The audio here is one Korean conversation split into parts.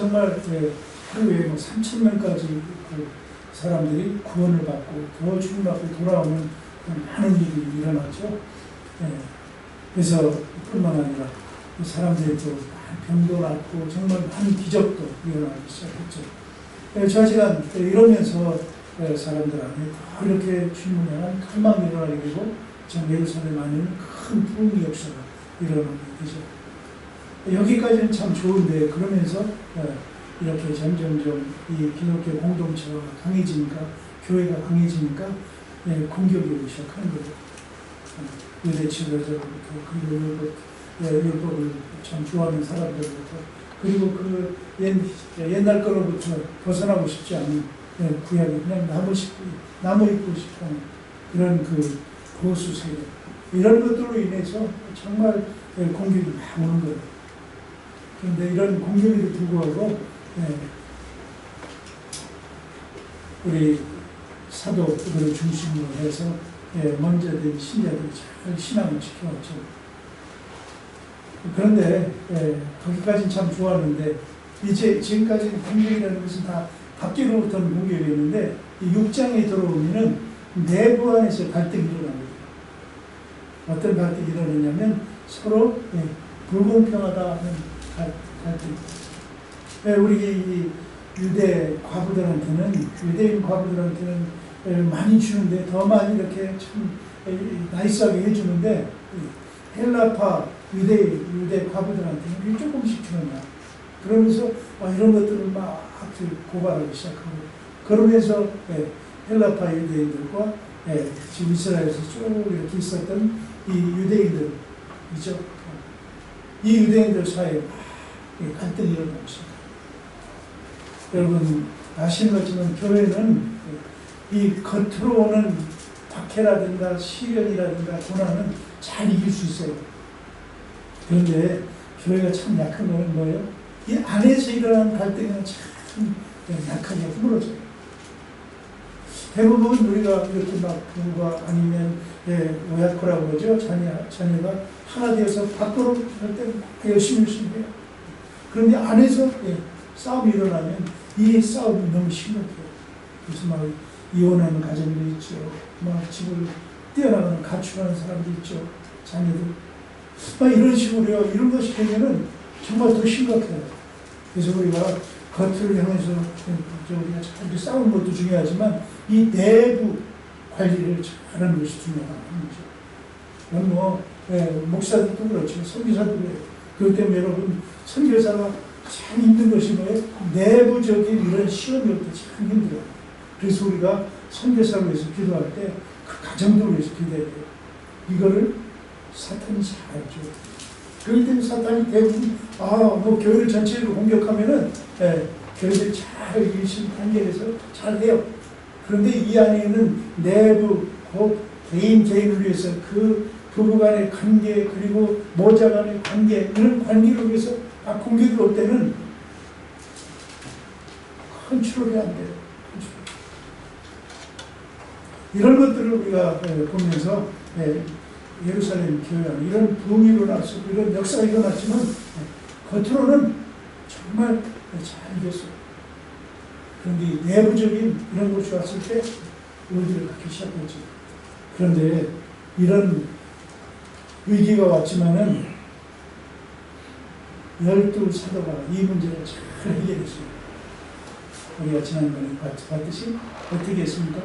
정말 하루에 뭐 3,000명까지 그 사람들이 구원을 받고 더 주님앞에 돌아오는 많은 일이 일어났죠. 그래서 뿐만 아니라 사람들이 또 병도 낫고 정말 많은 기적도 일어나기 시작했죠. 저 시간 이러면서 사람들 안에 더 이렇게 주님을 향한 갈망이 일어나게 되고 전 예루살렘 안에는 큰 부흥의 역사가 일어나게 되죠. 여기까지는 참 좋은데 그러면서 이렇게 점점점 이 기독교 공동체가 강해지니까 교회가 강해지니까 공격이 오기 시작하는 거죠. 유대 지도자로부터 그리고 율법을 참 좋아하는 사람들부터 그리고 그 옛날 거로부터 벗어나고 싶지 않은 구약이 그냥 나무 입고 싶은 그런 그 보수 세력 이런 것들로 인해서 정말 공격이 막 오는 거예요. 그런데 이런 공격에도 불구하고 우리 사도들을 중심으로 해서 먼저 된 신자들이 잘 신앙을 지켜왔죠. 그런데 거기까지는 참 좋았는데 이제 지금까지는 공격이라는 것은 다 밖으로부터는 공격이었는데 이 6장에 들어오면은 내부 안에서 갈등이 일어납니다. 어떤 갈등이 일어나냐면 서로 불공평하다는 갈등. 우리 유대 과부들한테는 유대인 과부들한테는 많이 주는데 더 많이 이렇게 참 나이스하게 해주는데 헬라파 유대 과부들한테는 조금씩 주는다. 그러면서 이런 것들을 막 고발하기 시작하고 그러면서 헬라파 유대인들과 지금 이스라엘에서 쭉 이렇게 있었던 이 유대인들이죠. 이 유대인들 사이에 막 갈등이 일어나고 있습니다. 여러분 아시는 것처럼 교회는 이 겉으로 오는 박해라든가 시련이라든가 고난은 잘 이길 수 있어요. 그런데 교회가 참 약한 건 뭐예요? 이 안에서 일어나는 갈등은 참 약하게 흐물어져요. 대부분 우리가 이렇게 막 부부가 아니면 오야코라고 그러죠. 자녀가 하나 되어서 밖으로 할 때 열심히 해요. 그런데 안에서 싸움이 일어나면 이 싸움이 너무 심각해요. 그래서 막 이혼하는 가정도 있죠. 막 집을 뛰어나가는 가출하는 사람도 있죠. 자녀들. 막 이런 식으로요. 이런 것이 되면은 정말 더 심각해요. 그래서 우리가 겉을 향해서 우리가 잘 싸우는 것도 중요하지만 이 내부 관리를 잘하는 것이 중요한 거죠. 그건 뭐 목사들도 그렇죠. 선교사도 그래요. 그렇기 때문에 여러분 선교사가 참 힘든 것이 뭐예요? 내부적인 이런 시험이 올 때 참 힘들어요. 그래서 우리가 선교사를 위해서 기도할 때 그 가정들을 위해서 기도해야 돼요. 이거를 사탄이 잘 알죠. 그럴 때 사탄이 대부분 뭐 교회를 전체로 공격하면은 교회들이 잘 일심 단결해서 잘 해요. 그런데 이 안에는 내부 개인을 위해서 그 부부 간의 관계 그리고 모자 간의 관계 이런 관계를 위해서 공격이 올 때는 컨트롤이 안 돼요. 이런 것들을 우리가 보면서 예루살렘 교회 안에 이런 부흥이 일어났고 이런 역사가 일어났지만 겉으로는 정말 잘 이겼어요. 그런데 내부적인 이런 것이 왔을 때 의기를 갖기 시작했죠. 그런데 이런 위기가 왔지만은 12사도가 이 문제를 잘 해결했어요. 우리가 지난번에 봤듯이 어떻게 했습니까?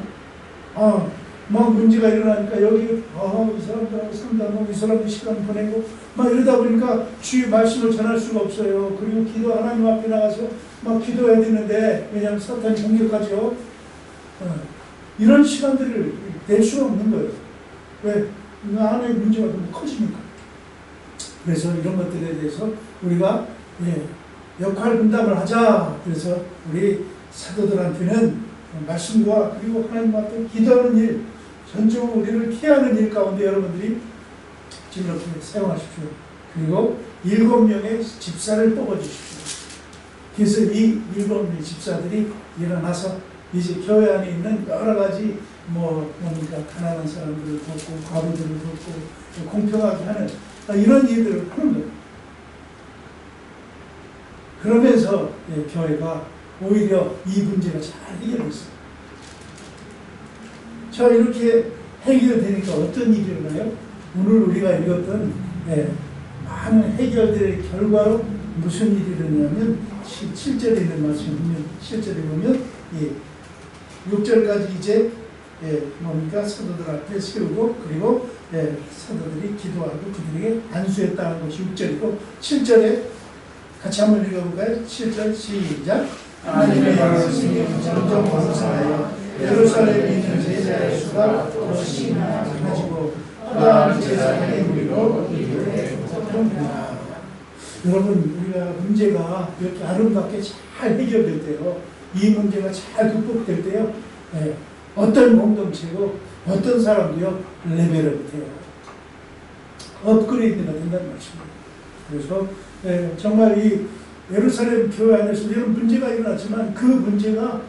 막 문제가 일어나니까 여기 이 사람들하고 상담하고 이 사람들 시간 보내고 막 이러다 보니까 주의 말씀을 전할 수가 없어요. 그리고 기도 하나님 앞에 나가서 막 기도해야 되는데 왜냐하면 사탄이 공격하죠. 이런 시간들을 낼 수가 없는 거예요. 왜? 그 안에 문제가 너무 커지니까. 그래서 이런 것들에 대해서 우리가 역할 분담을 하자. 그래서 우리 사도들한테는 말씀과 그리고 하나님 앞에 기도하는 일, 전적으로 우리를 케어하는 일 가운데 여러분들이 지금 이렇게 사용하십시오. 그리고 7명의 집사를 뽑아주십시오. 그래서 이 7명의 집사들이 일어나서 이제 교회 안에 있는 여러 가지 뭡니까 가난한 사람들을 돕고 과부들을 돕고 공평하게 하는 이런 일들을 하는 거예요. 그러면서 교회가 오히려 이 문제가 잘 해결됐어요. 자, 이렇게 해결되니까 어떤 일이 일어나요? 오늘 우리가 읽었던 많은 해결들의 결과로 무슨 일이 일어나냐면 7절에 있는 말씀을 보면 7절에 보면 6절까지 이제 뭡니까? 사도들 앞에 세우고 그리고 사도들이 기도하고 그들에게 안수했다는 것이 6절이고 7절에 같이 한번 읽어볼까요? 7절 시작. 하나님의 말씀이 점점 번성하여 예루살렘에 있는 제자의 수가 더시 많아지고 또한 제자의 무리로 이르게 덮였느니라. 여러분, 우리가 문제가 이렇게 아름답게 잘 해결될 때요, 이 문제가 잘 극복될 때요, 어떤 공동체고 어떤 사람도요 레벨업이 돼요. 업그레이드가 된다는 말씀입니다. 그래서 정말 이 예루살렘 교회 안에서 이런 문제가 일어났지만 그 문제가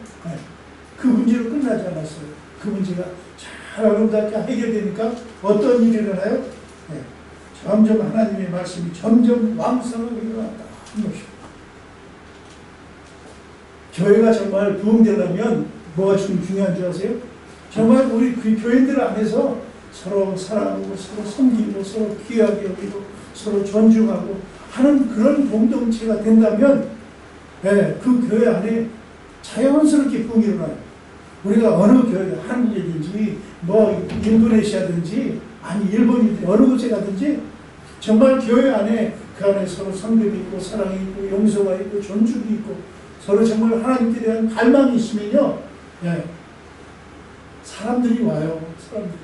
그 문제로 끝나지 않았어요. 그 문제가 잘 아름답게 해결되니까 어떤 일이 일어나요? 점점 하나님의 말씀이 점점 왕성하게 일어났다 하는 것입니다. 교회가 정말 부흥되려면 뭐가 중요한 줄 아세요? 정말 우리 그 교인들 안에서 서로 사랑하고 서로 섬기고 서로 귀하게 여기고 서로 존중하고 하는 그런 공동체가 된다면 그 교회 안에 자연스럽게 부흥이 일어나요. 우리가 어느 교회, 한국이든지 뭐 인도네시아든지 아니 일본이든지 어느 곳에 가든지 정말 교회 안에 그 안에 서로 성경이 있고 사랑이 있고 용서가 있고 존중이 있고 서로 정말 하나님께 대한 갈망이 있으면요, 사람들이 와요. 사람들이.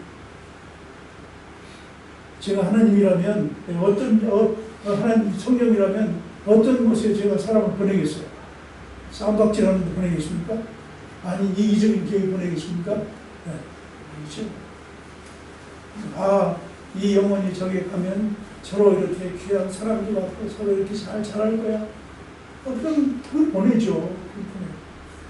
제가 하나님이라면 하나님 성령이라면 어떤 곳에 제가 사람을 보내겠어요? 쌈박질하는 데 보내겠습니까? 아니 이기적인 교회 보내겠습니까? 그렇죠. 이 영혼이 저기 가면 서로 이렇게 귀한 사람도 많고 서로 이렇게 잘 자랄 거야. 그럼 그걸 보내죠.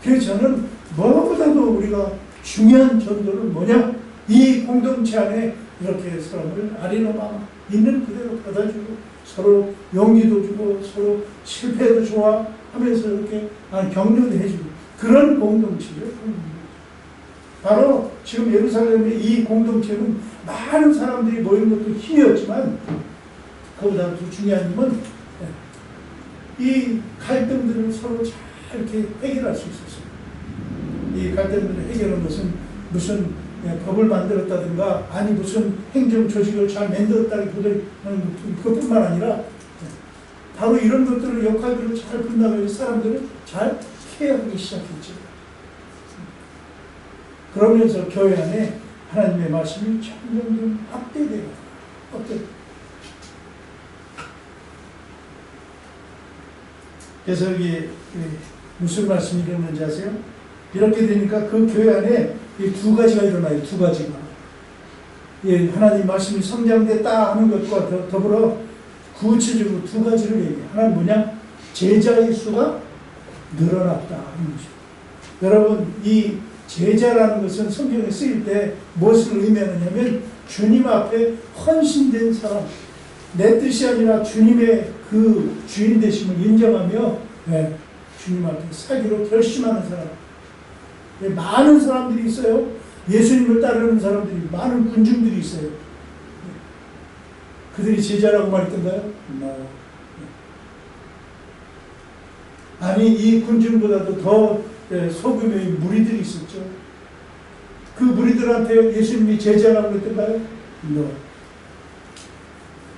그래서 저는 무엇보다도 우리가 중요한 전도는 뭐냐? 이 공동체 안에 이렇게 사람을 아리노마 있는 그대로 받아주고 서로 용기도 주고 서로 실패도 좋아하면서 이렇게 격려도 해주고 그런 공동체죠. 바로 지금 예루살렘의 이 공동체는 많은 사람들이 모인 것도 힘이었지만 그보다 더 중요한 힘은 이 갈등들을 서로 잘 이렇게 해결할 수 있었어요. 이 갈등들을 해결한 것은 무슨 법을 만들었다든가 아니 무슨 행정 조직을 잘 만들었다기보다는 그것뿐만 아니라 바로 이런 것들을 역할들을 잘 분담해서 사람들을 잘 케어하기 시작했죠. 그러면서 교회 안에 하나님의 말씀이 점점 확대되고 그래서 이게 무슨 말씀이 일어나는지 아세요? 이렇게 되니까 그 교회 안에 이 두 가지가 일어나요. 두 가지가. 하나님 말씀이 성장됐다 하는 것과 더불어 구체적으로 두 가지를 얘기해요. 하나는 뭐냐? 제자의 수가 늘어났다 하는 것이죠. 여러분, 이 제자라는 것은 성경에 쓰일 때 무엇을 의미하느냐면 주님 앞에 헌신된 사람, 내 뜻이 아니라 주님의 그 주인 되심을 인정하며 주님 앞에 살기로 결심하는 사람. 많은 사람들이 있어요. 예수님을 따르는 사람들이, 많은 군중들이 있어요. 그들이 제자라고 말했던가요? 아니, 이 군중보다도 더 소규모의 무리들이 있었죠. 그 무리들한테 예수님이 제자라고 했던가요?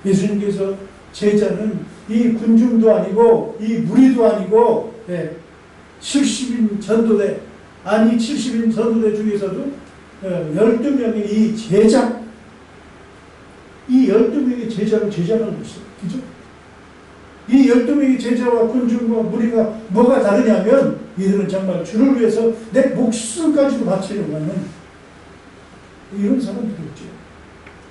예수님께서 제자는 이 군중도 아니고 이 무리도 아니고 70인 전도대, 아니 70인 전도대 중에서도 12명의 이 제자, 이 12명의 제자를 제자라고 했어요. 그죠? 이 12명의 제자와 군중과 무리가 뭐가 다르냐면 이들은 정말 주를 위해서 내 목숨까지도 바치려고 하는 이런 사람들이었죠.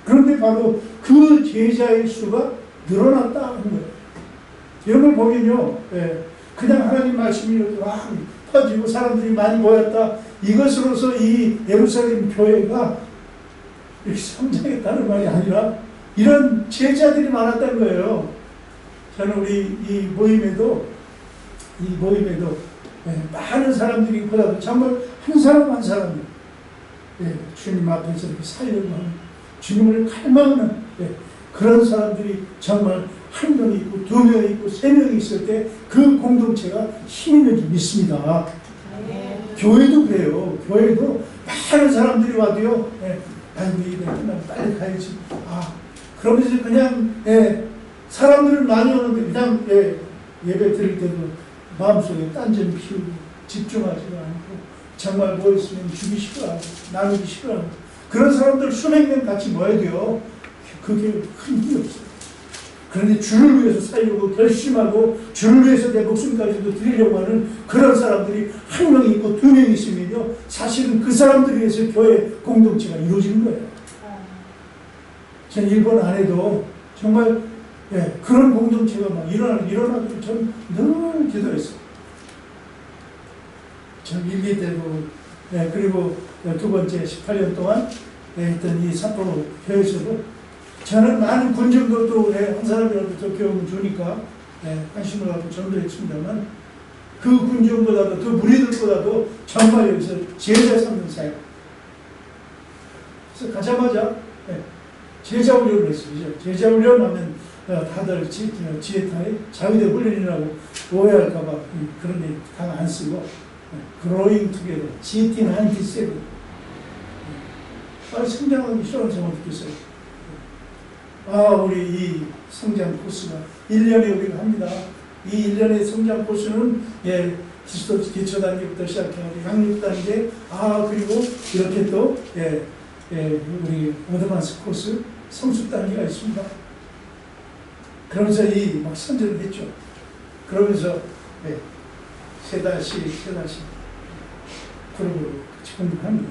그런데 바로 그 제자의 수가 늘어났다 하는 거예요. 이런 걸 보면요, 그냥 하나님 말씀이 막 퍼지고 사람들이 많이 모였다, 이것으로서 이 예루살렘 교회가 이렇게 성장했다는 말이 아니라 이런 제자들이 많았다는 거예요. 저는 우리 이 모임에도 이 모임에도 많은 사람들이 보다도 정말 한 사람 한 사람이 주님 앞에서 이렇게 살려고 하는, 주님을 갈망하는 그런 사람들이 정말 한 명이 있고 두 명이 있고 세 명이 있을 때 그 공동체가 힘이 있는 줄 믿습니다. 교회도 그래요. 교회도 많은 사람들이 와도요, 아이고 이거 끝나면 빨리 가야지. 그러면서 그냥 사람들은 많이 오는데 그냥 예배 드릴 때도 마음속에 딴전 피우고 집중하지도 않고 정말 뭐 있으면 주기 싫어하고 나누기 싫어하고 그런 사람들 수백 명 같이 모여야 돼요. 그게 큰 힘이 없어요. 그런데 주를 위해서 살려고 결심하고 주를 위해서 내 목숨까지도 드리려고 하는 그런 사람들이 한 명이 있고 두 명이 있으면요, 사실은 그 사람들을 위해서 교회 공동체가 이루어지는 거예요. 전 일본 안에도 정말 그런 공동체가 막 일어나기를 전 늘 기도했어요. 전 일기 때도 그리고 두 번째 18년 동안 했던 이 삿포로 교회에서도 저는 많은 군정도 한 사람이라도 더 교육을 주니까 관심을 갖고 전도했습니다만 그 군정보다도 그 무리들보다도 정말 여기서 제자 삼는 사역. 그래서 가자마자 제자 훈련을 했어요. 제자 훈련하면 다들 지혜타에 자위대 훈련이라고 오해할까봐 그런 데 다 안 쓰고 growing together, GT97. 성장하기 싫어하는 사람을 느꼈어요. 우리 이 성장 코스가 1년에 우리가 합니다. 이 1년의 성장 코스는 기초 단계부터 시작해가지고 양육 단계, 그리고 이렇게 또 우리 어드밴스 코스 성숙 단계가 있습니다. 그러면서 막 선전을 했죠. 그러면서 세 달씩 그룹으로 같이 공부합니다.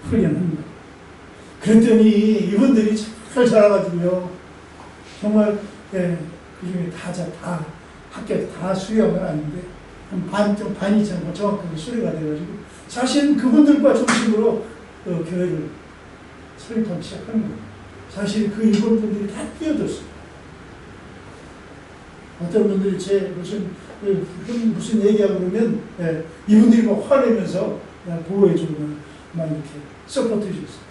훈련합니다. 그랬더니 이분들이 잘 자라가지고요. 정말 그 중에 다 학교에 다 수료가 아닌데 반이 정확하게 수료가 돼가지고 사실 그분들과 중심으로 교회를 설립하기 시작하는 거예요. 사실 그 일본 분들이 다 뛰어들었어요. 어떤 분들이 무슨 얘기하고 그러면 이분들이 막 화내면서 보호해주고 막 이렇게 서포트 해줬어요.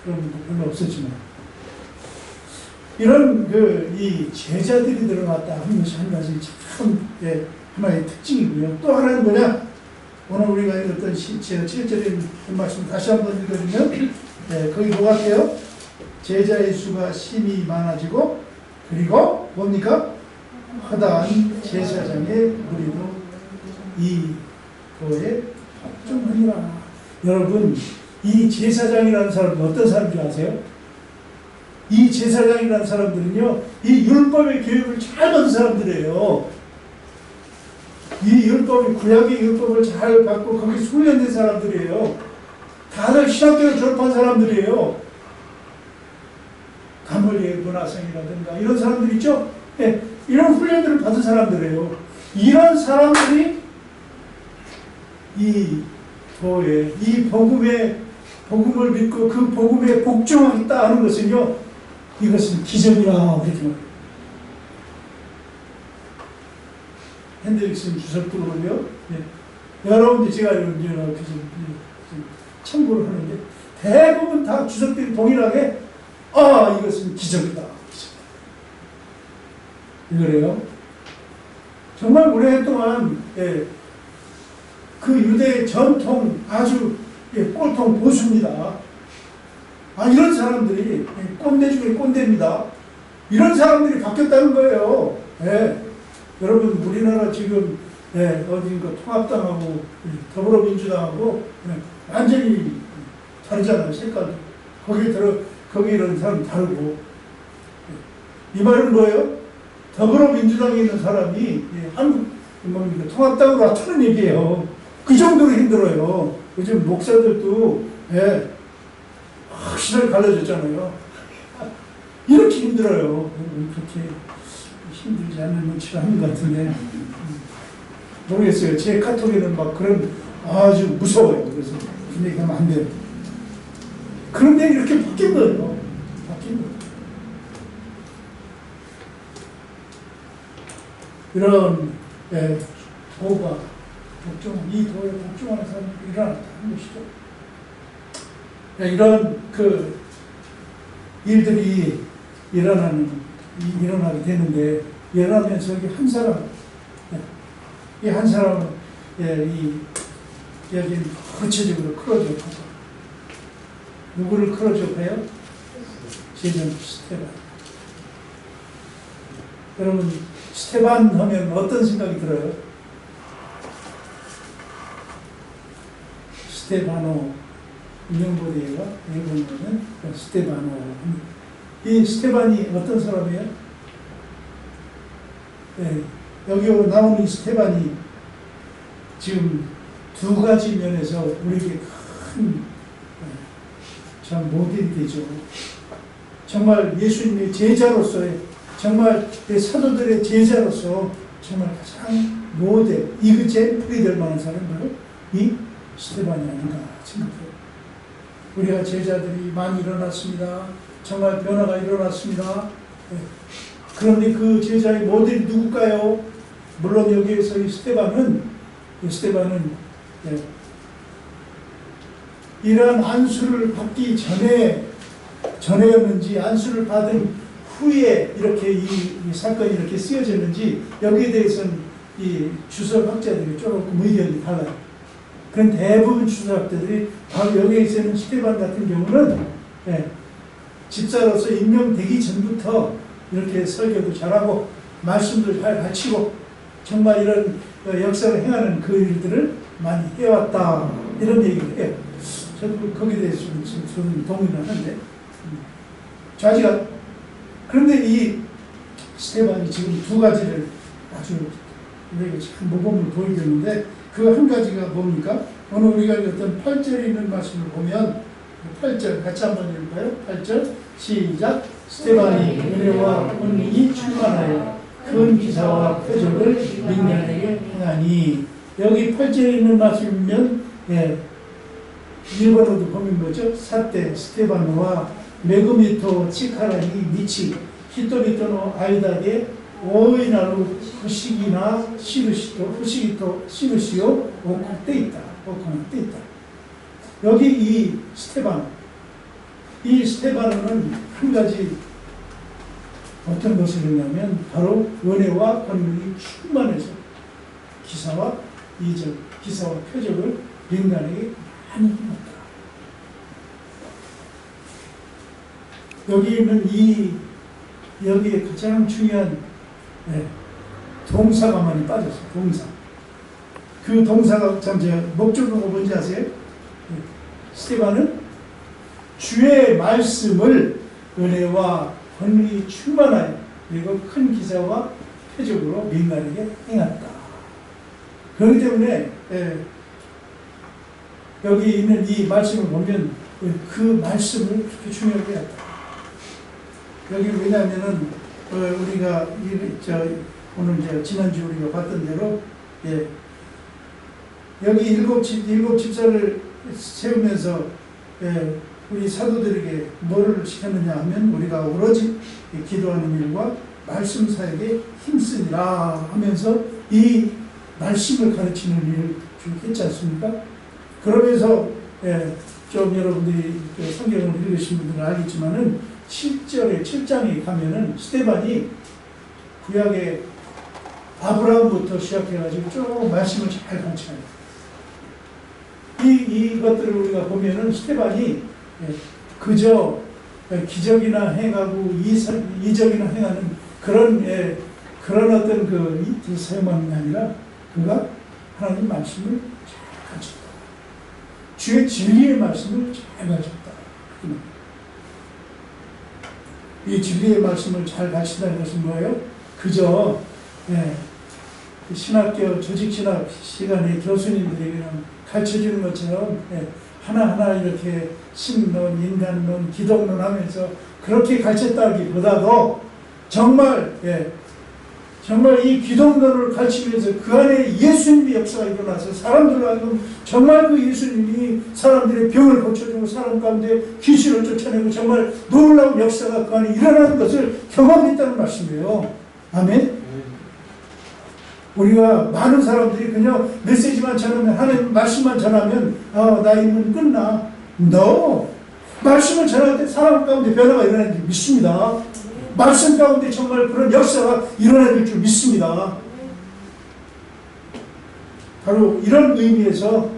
그런 분도 별로 없었지만 이런 이 제자들이 들어갔다 하는 것이 한 가지 참 하나의 특징이고요. 또 하나는 뭐냐? 오늘 우리가 읽었던 7절의 말씀 다시 한번 읽어주면 거기 뭐가 돼요? 제자의 수가 심히 많아지고 그리고 뭡니까? 허다한 제사장의 무리도 이 도에 합종하니라. 여러분, 이 제사장이라는 사람은 어떤 사람인지 아세요? 이 제사장이라는 사람들은요, 이 율법의 교육을 잘 받은 사람들이에요. 이 율법이, 구약의 율법을 잘 받고 거기 훈련된 사람들이에요. 다들 신학교를 졸업한 사람들이에요. 가멀리의 문화생이라든가 이런 사람들 있죠? 이런 훈련들을 받은 사람들이에요. 이런 사람들이 이 도에, 이 복음을 믿고 그 복음에 복종하겠다 하는 것은요, 이것은 기적이라 그렇게 말해요. 핸드릭슨 주석도로요. 여러분들 제가 참고를 하는데 대부분 다 주석들이 동일하게 이것은 기적이다. 이거래요. 정말 오랫동안 그 유대 전통 아주 꼴통 보수입니다. 이런 사람들이 꼰대 중에 꼰대입니다. 이런 사람들이 바뀌었다는 거예요. 여러분 우리나라 지금 어딘가 통합당하고 더불어민주당하고 완전히 다르잖아요. 색깔도. 거기 이런 사람 다르고. 이 말은 뭐예요? 더불어민주당에 있는 사람이 한국 통합당으로 왔다는 얘기예요. 그 정도로 힘들어요. 요즘 목사들도 확실하게 갈라졌잖아요. 이렇게 힘들어요. 그렇게 힘들지 않는 눈치를 하는 것 같은데 모르겠어요. 제 카톡에는 막 그런 아주 무서워요. 그래서 그런 얘기 하면 안 돼요. 그런데 이렇게 바뀐 거예요. 바뀐 거예요. 이런 도가 이 도에 복종하는 사람들이 일어났다는 것이죠. 이런 그 일들이 일어나게 되는데, 일어나면서 한 사람, 이 한 사람은 여기 구체적으로 크로즈업하고, 누구를 크로즈업해요? 제전 스테반. 여러분, 스테반 하면 어떤 생각이 들어요? 스테바노, 인용고대가 일본어는 스테바노. 이 스테반이 어떤 사람이에요? 여기 나오는 이 스테반이 지금 두 가지 면에서 우리에게 큰 모델이 되죠. 정말 예수님의 제자로서의, 정말 사도들의 제자로서 정말 가장 모델, 이그잼플이 될 만한 사람은 바로 이 스테반이 아닌가 생각해요. 우리가 제자들이 많이 일어났습니다. 정말 변화가 일어났습니다. 그런데 그 제자의 모델이 누굴까요? 물론 여기에서 이 스테반은 이러한 안수를 받기 전에였는지, 안수를 받은 후에 이렇게 이 사건이 이렇게 쓰여졌는지, 여기에 대해서는 이 주석학자들이 조금 의견이 달라요. 그런 대부분 주석학자들이 바로 여기에 있는 스테반 같은 경우는 집사로서 임명되기 전부터 이렇게 설교도 잘하고 말씀도 잘 가르치고 정말 이런 역사를 행하는 그 일들을 많이 해왔다, 이런 얘기를 해요. 저도 거기에 대해서 좀 동의를 하는데, 그런데 이 스테반이 지금 두 가지를 아주 우리에게 참 모범을 보여주는데, 그 한 가지가 뭡니까? 오늘 우리가 어떤 8절에 있는 말씀을 보면, 8절 같이 한번 읽을까요? 8절 시작. 스테반이 은혜와 권능이 충만하여 큰 기사와 표적을 민간에게 행하니. 여기 8절에 있는 말씀이면 일본어도 보면 뭐죠? 사테 스테바노와 메구미토 치카라니 미치 히토리토노 아이다게 오이나루 후시기나 후시기토 시루시오 오코테 있다. 여기 이 스테바노는 한 가지 어떤 것을 했냐면 바로 은혜와 권능이 충만해서 기사와 표적을 인간에게 많이 해놨다. 여기 있는 여기에 가장 중요한 동사가 많이 빠졌어요. 동사. 그 동사가 목적어가 뭔지 아세요? 스테반은 주의 말씀을 은혜와 권능이 충만하여 그리고 큰 기사와 표적으로 민간에게 행했다. 그렇기 때문에 여기 있는 이 말씀을 보면 그 말씀을 그렇게 중요하게 했다. 여기 왜냐하면은 우리가 오늘 지난주 우리가 봤던 대로 여기 일곱 집사를 세우면서 우리 사도들에게 뭐를 시켰느냐 하면 우리가 오로지 기도하는 일과 말씀 사역에 힘쓰니라 하면서 이 말씀을 가르치는 일을 했지 않습니까? 그러면서 좀 여러분들이 성경을 읽으신 분들은 알겠지만은 7장에 가면은 스테반이 구약의 아브라함부터 시작해가지고 쭉 말씀을 잘 가르쳐요. 이것들을 우리가 보면은 스테반이 그저 기적이나 행하고 이적이나 행하는 그런 어떤 그 사용하는 게 아니라 그가 하나님 말씀을 잘 가르쳤다. 주의 진리의 말씀을 잘 가르쳤다. 이 진리의 말씀을 잘 가르친다는 것은 뭐예요? 그저 신학교 조직신학 시간에 교수님들이 가르쳐주는 것처럼 하나하나 이렇게 신론, 인간론, 기독론 하면서 그렇게 가르쳤다기보다도 정말 이 기독론을 가르치면서 그 안에 예수님의 역사가 일어나서 사람들로 하여금 정말 그 예수님이 사람들의 병을 고쳐주고 사람 가운데 귀신을 쫓아내고 정말 놀라운 역사가 그 안에 일어나는 것을 경험했다는 말씀이에요. 아멘? 우리가 많은 사람들이 그냥 메시지만 전하면, 하나님 말씀만 전하면, 나 임무는 끝나. No. 말씀을 전할 때 사람 가운데 변화가 일어나는 줄 믿습니다. 말씀 가운데 정말 그런 역사가 일어나는 줄 믿습니다. 바로 이런 의미에서,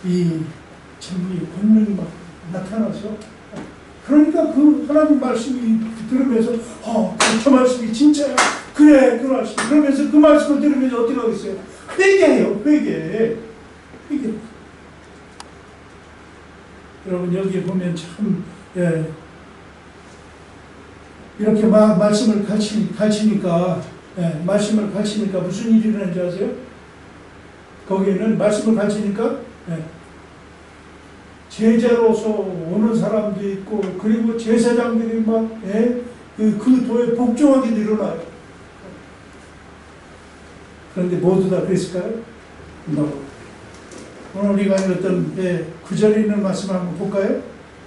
이 정리, 권능이 막 나타나서, 그러니까 그 하나님 말씀이 들으면서, 저 말씀이 진짜야. 그래, 그 말씀. 그러면서 그 말씀을 들으면서 어떻게 하겠어요? 회개해요, 회개. 여러분, 여기에 보면 참, 이렇게 막 말씀을 가르치니까, 말씀을 가르치니까 무슨 일이 일어나는지 아세요? 거기에는 말씀을 가르치니까, 제자로서 오는 사람도 있고, 그리고 제사장들이 막, 그 도에 복종하게 일어나요. 그런데 모두 다 그랬을까요? 오늘 우리가 읽었던 9절에 있는 말씀 한번 볼까요?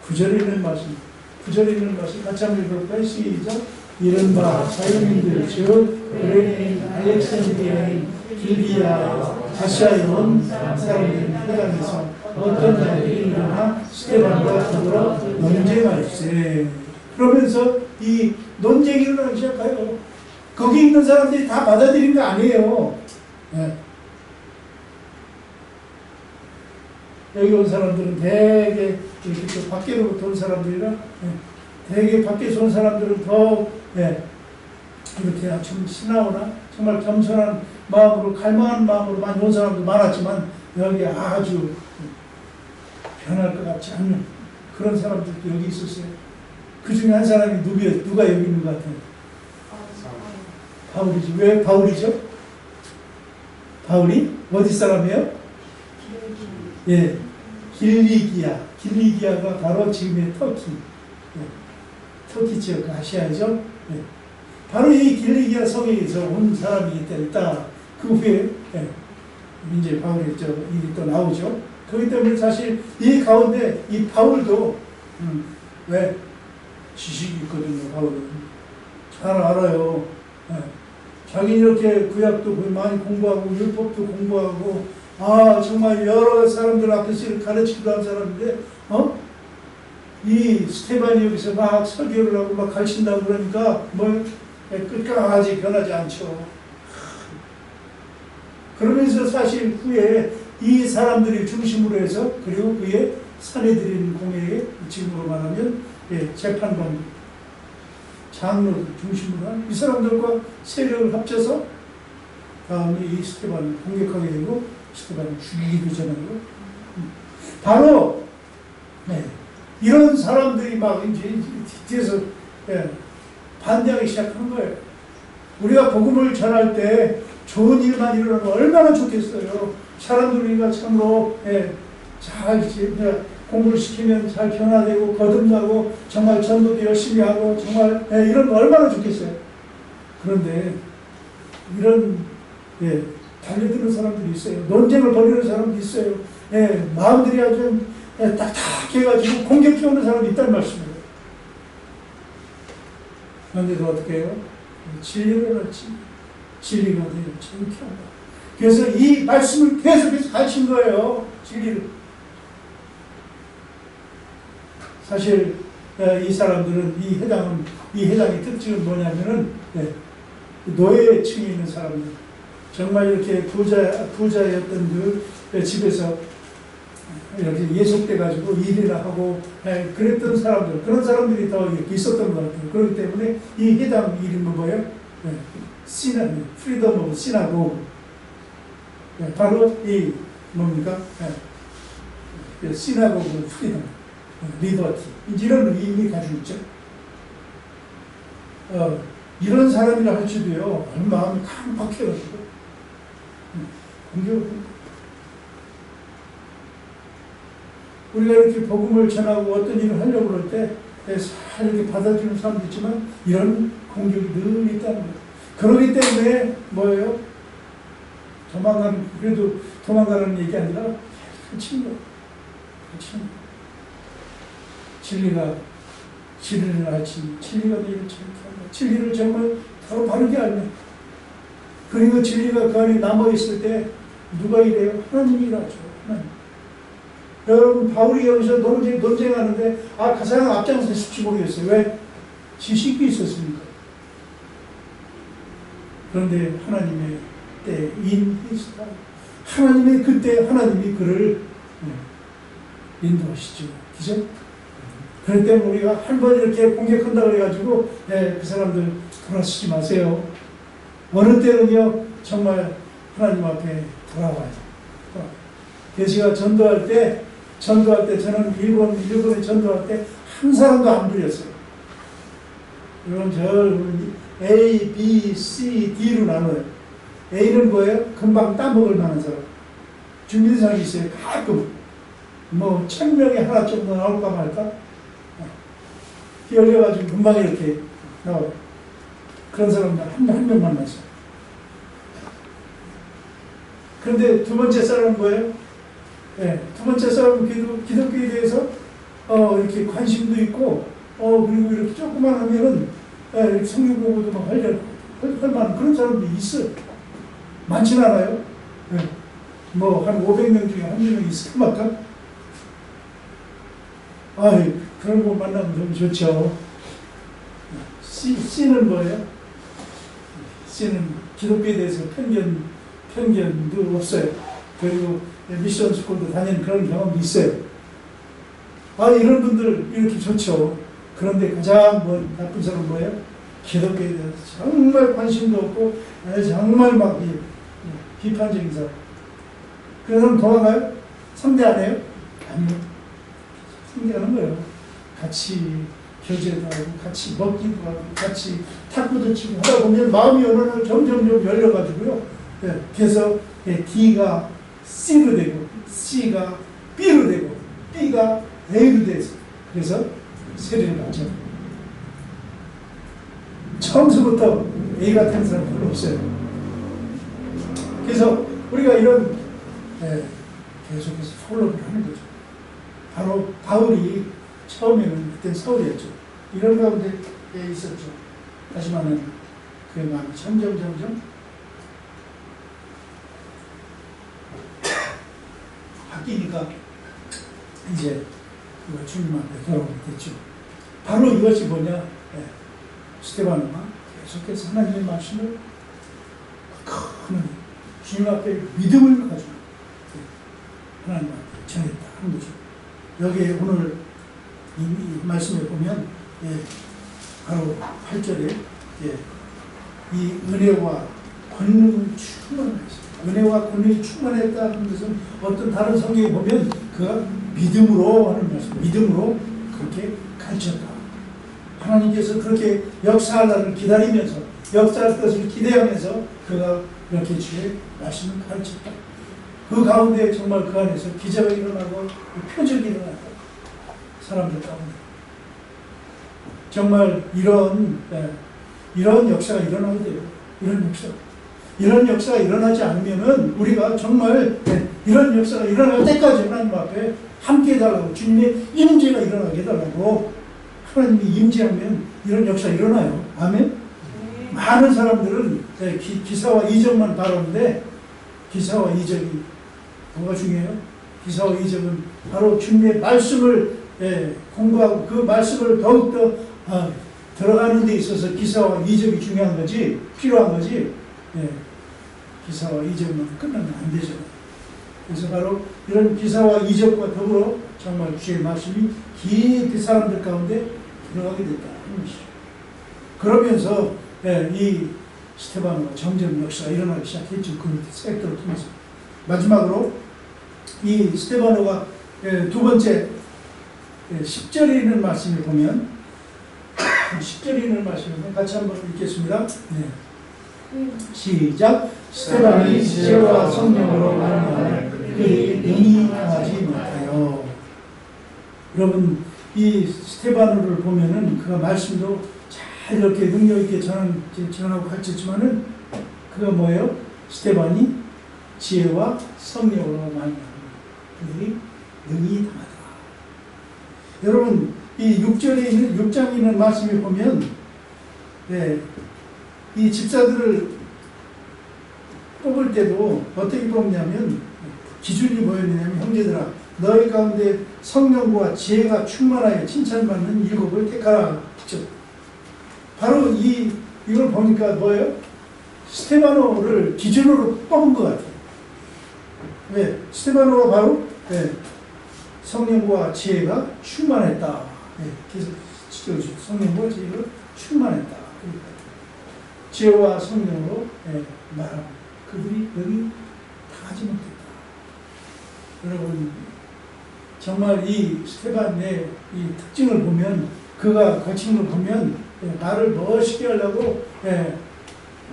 9절에 있는 말씀. 9절에 있는 말씀 같이 한번 읽어볼까요? 시작. 이른바 자유민들 즉 그레인, 알렉산드리아인, 길리아, 아시아에 온 사람들은 회당에서 어떤 자들이 일어나 스테반과 더불어 논쟁할세. 그러면서 이 논쟁이 일어나기 시작해요. 거기 있는 사람들이 다 받아들인 거 아니에요. 여기 온 사람들은 대개 이렇게 또 밖으로부터 온 사람들이라, 대개 밖에서 온 사람들은 더 이렇게 좀 신나오나 정말 겸손한 마음으로, 갈망하는 마음으로 많이 온 사람도 많았지만, 여기 아주 변할 것 같지 않는 그런 사람들도 여기 있었어요. 그 중에 한 사람이 누가 여기 있는 것 같아요? 바울이죠. 왜 바울이죠? 바울이 어디 사람이에요? 길리기아가 바로 지금의 터키 지역 아시아죠. 바로 이 길리기아 성에서 온 사람이 있다. 그 후에 이제 바울의 일이 또 나오죠. 그렇기 때문에 사실 이 가운데 이 바울도 왜 지식이 있거든요. 바울은 잘 알아요. 자기는 이렇게 구약도 많이 공부하고 율법도 공부하고 정말 여러 사람들 앞에서 이렇게 가르치기도 한 사람인데 이 스테반이 여기서 막 설교를 하고 막 가르친다고 그러니까 끝까지 변하지 않죠. 그러면서 사실 후에 이 사람들이 중심으로 해서, 그리고 그의 사내들인 공회의 지금으로 말하면 재판관 장로들 중심으로 한 이 사람들과 세력을 합쳐서 다음에 이 스테반을 공격하게 되고 스테반을 죽이기도 전하고, 바로 이런 사람들이 막 이제 뒤에서 반대하기 시작한 거예요. 우리가 복음을 전할 때 좋은 일만 일어나면 얼마나 좋겠어요. 사람들 우리가 참으로 잘 공부를 시키면 잘 변화되고 거듭나고 정말 전도도 열심히 하고 정말 이런 거 얼마나 좋겠어요. 그런데 이런 달려드는 사람들이 있어요. 논쟁을 벌이는 사람도 있어요. 마음들이 아주 딱딱해가지고 공격해오는 사람이 있다는 말씀이에요. 그런데도 어떻게 해요? 진리를 알지. 진리가 돼요. 창피하다. 그래서 이 말씀을 계속해서 가르친 거예요. 진리를. 사실 이 사람들은 이 해당의 특징은 뭐냐면은 노예층에 있는 사람들, 정말 이렇게 부자였던 그 집에서 이렇게 예속돼 가지고 일이나 하고 그랬던 사람들, 그런 사람들이 더 있었던 것 같아요. 그렇기 때문에 이 해당 이름은 뭐예요? 프리덤 오브 시나고그. 바로 이 뭡니까? 시나고그 프리덤, 리버티, 이런 의미 가지고 있죠. 이런 사람이라 할지도요, 마음이 깜빡해가지고 공격을 합니다. 우리가 이렇게 복음을 전하고 어떤 일을 하려고 그럴 때 잘 이렇게 받아주는 사람도 있지만 이런 공격이 늘 있다는 거예요. 그렇기 때문에 뭐예요? 그래도 도망가는 얘기 아니라 그치는 거예요. 진리를 알지. 진리가 내일 창피하다. 진리를 정말 바로 바르게 알면. 그리고 진리가 그 안에 남아있을 때 누가 이래요? 하나님이 일하죠. 하나님. 여러분 바울이 여기서 논쟁하는데 가장 앞장서 싶지 모르겠어요. 왜? 지식이 있었으니까. 그런데 하나님의 때 인히스타 하나님의 그때 하나님이 그를 인도하시죠. 그죠? 그럴 때 우리가 한 번 이렇게 공격한다고 해가지고 그 사람들 돌아서지 마세요. 어느 때는요 정말 하나님 앞에 돌아와요. 제가 전도할 때 저는 일본에 전도할 때 한 사람도 안 불렸어요. 이건 저 A, B, C, D로 나눠요. A는 뭐예요? 금방 따먹을 만한 사람. 준비된 사람이 있어요. 가끔 뭐 1000명에 하나 정도 나올까 말까? 열려가지고 금방 이렇게 나와요. 그런 사람들 한 명 만났어요. 그런데 두 번째 사람은 뭐예요? 두 번째 사람은 기독교에 대해서 이렇게 관심도 있고 그리고 이렇게 조금만 하면은 성경 공부도 막 할 만한 그런 사람들이 있어요. 많진 않아요. 뭐 한 500명 중에 한 명이 있을까 말까? 그런 거 만나면 너무 좋죠. C는 뭐예요? C는 기독교에 대해서 편견도 없어요. 그리고 미션 스쿨도 다니는 그런 경험도 있어요. 이런 분들 이렇게 좋죠. 그런데 가장 나쁜 사람은 뭐예요? 기독교에 대해서 정말 관심도 없고 정말 막 비판적인 사람. 그런 사람 도망가요? 상대 안 해요? 아니요. 상대하는 거예요. 같이 교제도 하고 같이 먹기도 하고 같이 탁구도 치고 하다 보면 마음이 어느 날 점점 열려가지고요. 그래서 D가 C로 되고 C가 B로 되고 B가 A로 돼서 그래서 세례를 받죠. 처음부터 A 같은 사람 별로 없어요. 그래서 우리가 이런 계속해서 폴로를 하는 거죠. 바로 바울이 처음에는 그때 서울이었죠. 이런 가운데 있었죠. 하지만은 그의 마음이 점점 바뀌니까 이제 주님한테 돌아오게 됐죠. 바로 이것이 뭐냐? 스데반어가 계속해서 하나님의 말씀을 큰 주님 앞에 믿음을 가지고 하나님 앞에 전했다 하는 거죠. 여기에 오늘 이 말씀에 보면 바로 8절에 이 은혜와 권능을 충만했어요. 은혜와 권능이 충만했다 하는 것은 어떤 다른 성경에 보면 그가 믿음으로 하는 말씀, 믿음으로 그렇게 가르쳤다. 하나님께서 그렇게 역사할 날을 기다리면서 역사할 것을 기대하면서 그가 이렇게 주의 말씀을 가르쳤다. 그 가운데 정말 그 안에서 기적이 일어나고 표적이 일어나고 사람들 가운데 정말 이런 역사가 일어나야 돼요. 이런 역사가 일어나지 않으면은 우리가 정말 이런 역사가 일어날 때까지 하나님 앞에 함께 해달라고 주님의 임재가 일어나게 해달라고 하나님이 임재하면 이런 역사가 일어나요. 아멘? 많은 사람들은 기사와 이적만 바라는데 기사와 이적이 뭐가 중요해요? 기사와 이적은 바로 주님의 말씀을 공부하고 그 말씀을 더욱더 들어가는 데 있어서 기사와 이적이 중요한 거지 필요한 거지 기사와 이적만 끝나면 안 되죠. 그래서 바로 이런 기사와 이적과 더불어 정말 주의 말씀이 깊이 사람들 가운데 들어가게 됐다 하는 것이죠. 그러면서 이 스데반어가 점점 역사가 일어나기 시작했죠. 그 섹터를 통해서. 마지막으로 이 스데반어가 두 번째 10절에 있는 말씀을 보면 10절에 있는 말씀을 같이 한번 읽겠습니다. 시작. 스데반이 지혜와 성령으로 말미암아 그들이 능히 당하지 못하여. 여러분 이 스데반어를 보면은 그가 말씀도 잘 이렇게 능력 있게 전하고 가르쳤지만은 그가 뭐예요? 스데반이 지혜와 성령으로 말미암아 그들이 능히 당하더라. 여러분 이 6절에 있는 6장에 있는 말씀을 보면 이 집사들을 뽑을 때도 어떻게 뽑냐면 기준이 뭐였냐면 형제들아 너희 가운데 성령과 지혜가 충만하여 칭찬받는 일곱을 택하라. 바로 이걸 보니까 뭐예요? 스테바노를 기준으로 뽑은 것 같아요. 왜? 스테바노가 바로 성령과 지혜가 충만했다. 그래서 성령과 지혜가 충만했다. 그러니까 지혜와 성령으로 말하고 그들이 여기 당하지 못했다. 여러분 정말 이 스테반의 이 특징을 보면 그가 거친 걸 보면 말을 멋있게 하려고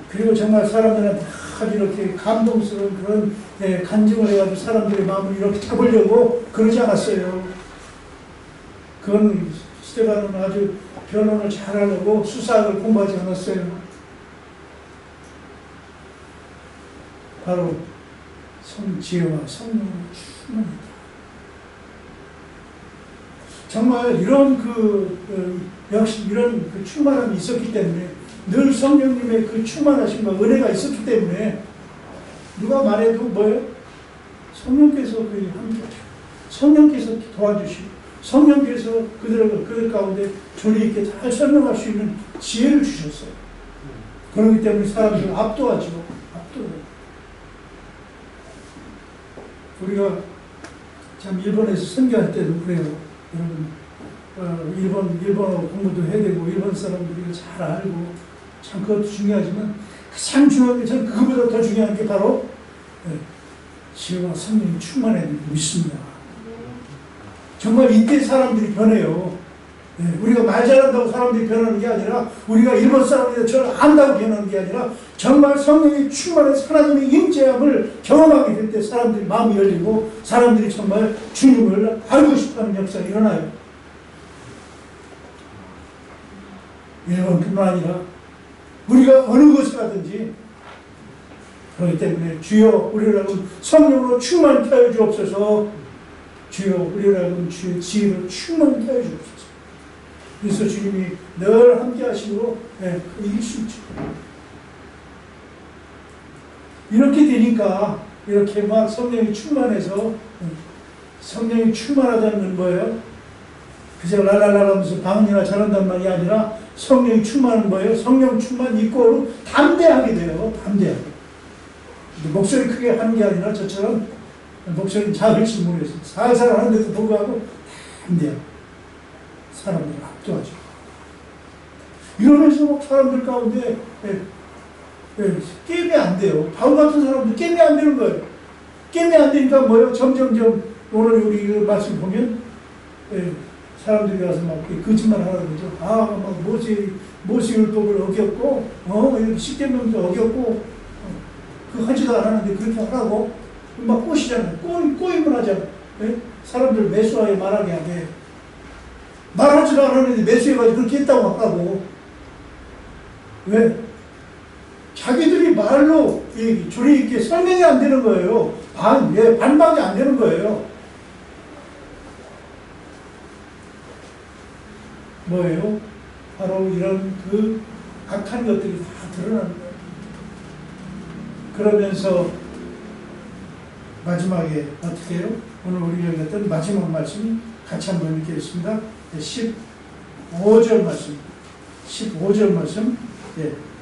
그리고 정말 사람들한테 아주 이렇게 감동스러운 그런 간증을 해가지고 사람들의 마음을 이렇게 잡으려고 그러지 않았어요. 그건 스테반은 아주 변론을 잘하려고 수사학을 공부하지 않았어요. 바로 지혜와 성령으로 충만했다. 정말 이런 역시 이런 충만함이 있었기 때문에 늘 성령님의 그 충만하심과 은혜가 있었기 때문에 누가 말해도 뭐예요? 성령께서 그에게 함께하시고 성령께서 도와주시고 성령께서 그들 가운데 조리 있게 잘 설명할 수 있는 지혜를 주셨어요. 그렇기 때문에 사람들을 압도하죠. 우리가 참 일본에서 선교할 때도 그래요. 여러분 일본어 공부도 해야 되고 일본 사람들이 잘 알고 참 그것도 중요하지만 가장 중요한 게 저는 그거보다 더 중요한 게 바로 지혜와 성령이 충만해야 된다고 믿습니다. 정말 이때 사람들이 변해요. 우리가 말 잘한다고 사람들이 변하는 게 아니라 우리가 일본 사람들이 저를 안다고 변하는 게 아니라 정말 성령이 충만해서 하나님의 임재함을 경험하게 될 때 사람들이 마음이 열리고 사람들이 정말 주님을 알고 싶어하는 역사가 일어나요. 일본뿐만 아니라 우리가 어느 곳에 가든지 그렇기 때문에 주여 우리를 성령으로 충만히 하여 주옵소서. 주여 우리를 주의 지혜로 충만히 하여 주옵소서. 그래서 주님이 늘 함께 하시고 이길 수 있죠. 이렇게 되니까 이렇게 막 성령이 충만해서 성령이 충만하다는 건 뭐예요? 그저 랄랄랄 하면서 방언이나 잘한다는 말이 아니라 성령이 충만한 거예요. 성령 충만 이꼬로 담대하게 돼요. 담대하게. 목소리 크게 하는 게 아니라 저처럼 목소리는 작을지 모르겠어요. 살살 하는데도 불구하고 담대하게 사람들을 압도하죠. 이러면서 막 사람들 가운데 게임이 안 돼요. 바울 같은 사람들 게임이 안 되는 거예요. 게임이 안 되니까 뭐예요? 점점점 오늘 우리 그 말씀 보면 사람들이 와서 막 거짓말 하라고 그러죠. 막 모세율법을 어겼고, 십계명도 어겼고, 하지도 않았는데 그렇게 하라고 막 꼬시잖아요. 꼬임을 하잖아요. 사람들 매수하여 말하게 하게. 말하지도 않았는데 매수해가지고 그렇게 했다고 하라고. 왜? 자기들이 말로 조리 있게 설명이 안 되는 거예요. 반박이 안 되는 거예요. 뭐예요? 바로 이런 그 악한 것들이 다 드러나는 거예요. 그러면서 마지막에 어떻게 해요? 오늘 우리가 읽었던 마지막 말씀 같이 한번 읽겠습니다. 15절 말씀. 15절 말씀.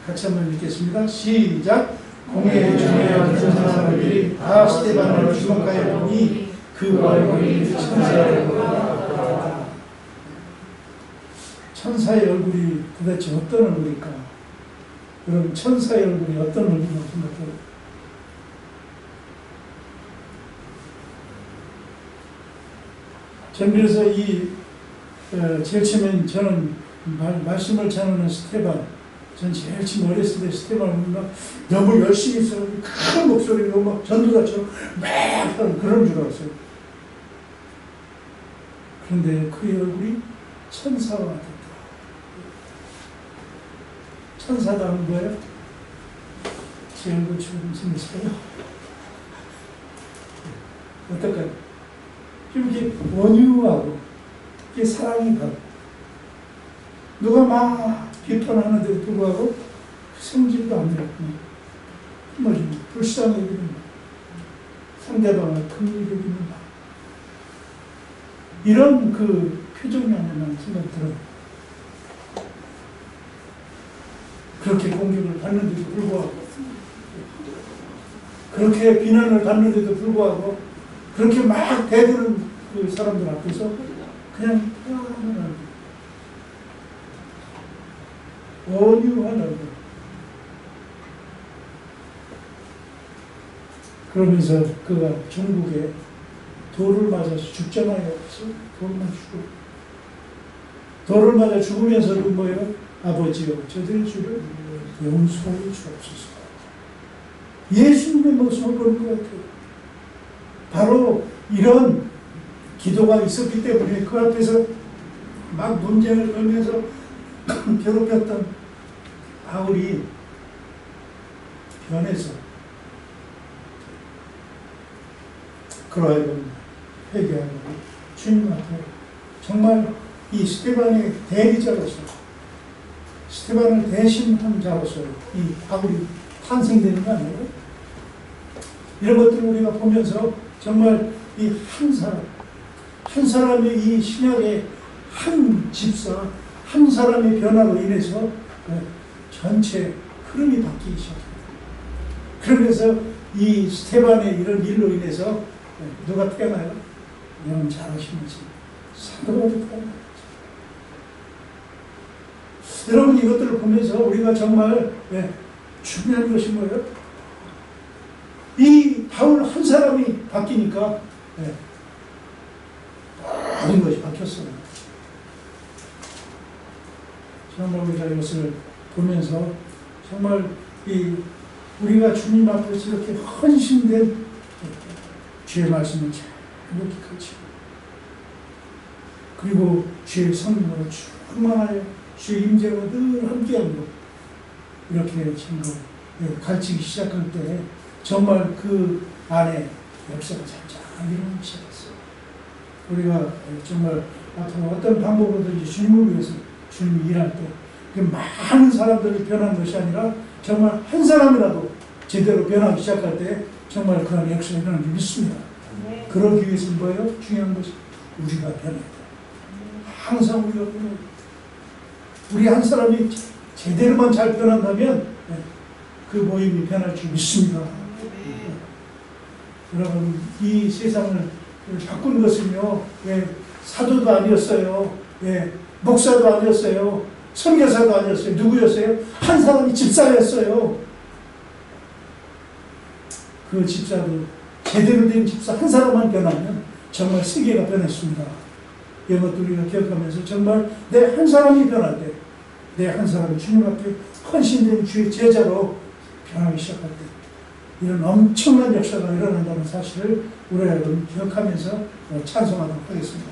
같이 한번 읽겠습니다. 시작. 공회에 중요한 사람들이 다 스테반을 주목하여 보니 그 얼굴이 천사의 얼굴이다. 천사의 얼굴이 도대체 어떤 얼굴일까? 여러분 천사의 얼굴이 어떤 얼굴이라고 생각해요? 전 그래서 제일 처음엔 저는 말씀을 전하는 스테반, 전 제일 처음 어렸을 때 스테반을 보면 너무 열심히 해서 큰 목소리로 막 전도자처럼 막 하는 그런 줄 알았어요. 그런데 그의 얼굴이 천사와 같았다. 천사다는 거예요? 제 얼굴처럼 생겼어요. 어떨까요? 좀 이렇게 원유하고 이게 사랑이 가고 누가 막 비판하는데도 불구하고 성질도 안 내고 뭐지 불쌍히 여기는 상대방을 긍휼히 여기는다. 이런 그 표정이 아니라는 생각이 들어요. 그렇게 공격을 받는데도 불구하고, 그렇게 비난을 받는데도 불구하고, 그렇게 막 대드는 그 사람들 앞에서 그냥 편안하게 온유한 얼굴. 그러면서 그가 종국에 돌을 맞아서 죽잖아요. 돌만 죽고. 돌을 맞아 죽으면서도 뭐예요? 아버지여, 저들의 죄를 용서해 주옵소서. 예수님의 모습을 보는 것 같아요. 바로 이런 기도가 있었기 때문에 그 앞에서 막 논쟁을 걸면서 괴롭혔던 바울이 변해서 그러하여금 회개하고 주님 앞에 정말 이 스테반의 대리자로서, 스테반을 대신한 자로서 이 바울이 탄생되는 거 아니에요? 이런 것들을 우리가 보면서 정말 이 한 사람의 이 신약의 한 집사, 한 사람의 변화로 인해서 전체 흐름이 바뀌기 시작합니다. 그러면서 이 스테반의 이런 일로 인해서 누가 태어나요? 여러분 잘 아시면서 사도바울이 태어나요. 여러분 이것들을 보면서 우리가 정말 중요한 것이 뭐예요? 이 바울 한 사람이 바뀌니까 모든 것이 바뀌었어요. 정말 우리가 이것을 보면서 정말 우리가 주님 앞에서 이렇게 헌신된 주의 말씀을 잘 이렇게 가지고, 그리고 주의 성령으로 충만하여 주의 임재로 늘 함께하고 이렇게 지금 가르치기 시작할 때 정말 그 안에 역사가 잠잠히 일어나기 시작했어요. 우리가 정말 앞으로 어떤 방법으로든지 주님을 위해서 주님이 일할 때 많은 사람들을 변한 것이 아니라 정말 한 사람이라도 제대로 변하기 시작할 때 정말 그런 역사가 일어나는 줄 믿습니다. 네. 그러기 위해서는 뭐예요? 중요한 것이 우리가 변해야 돼요. 항상 우리가 변해야 돼요. 우리 한 사람이 제대로만 잘 변한다면 그 모임이 변할 줄 믿습니다. 네. 여러분 이 세상을 바꾼 것은요, 사도도 아니었어요, 목사도 아니었어요, 선교사도 아니었어요. 누구였어요? 한 사람이 집사였어요. 그 집사도 제대로 된 집사 한 사람만 변하면 정말 세계가 변했습니다. 이것도 우리가 기억하면서 정말 내 한 사람이 변할 때, 내 한 사람이 주님 앞에 헌신된 주의 제자로 변하기 시작할 때 이런 엄청난 역사가 일어난다는 사실을 우리가 기억하면서 찬송하도록 하겠습니다.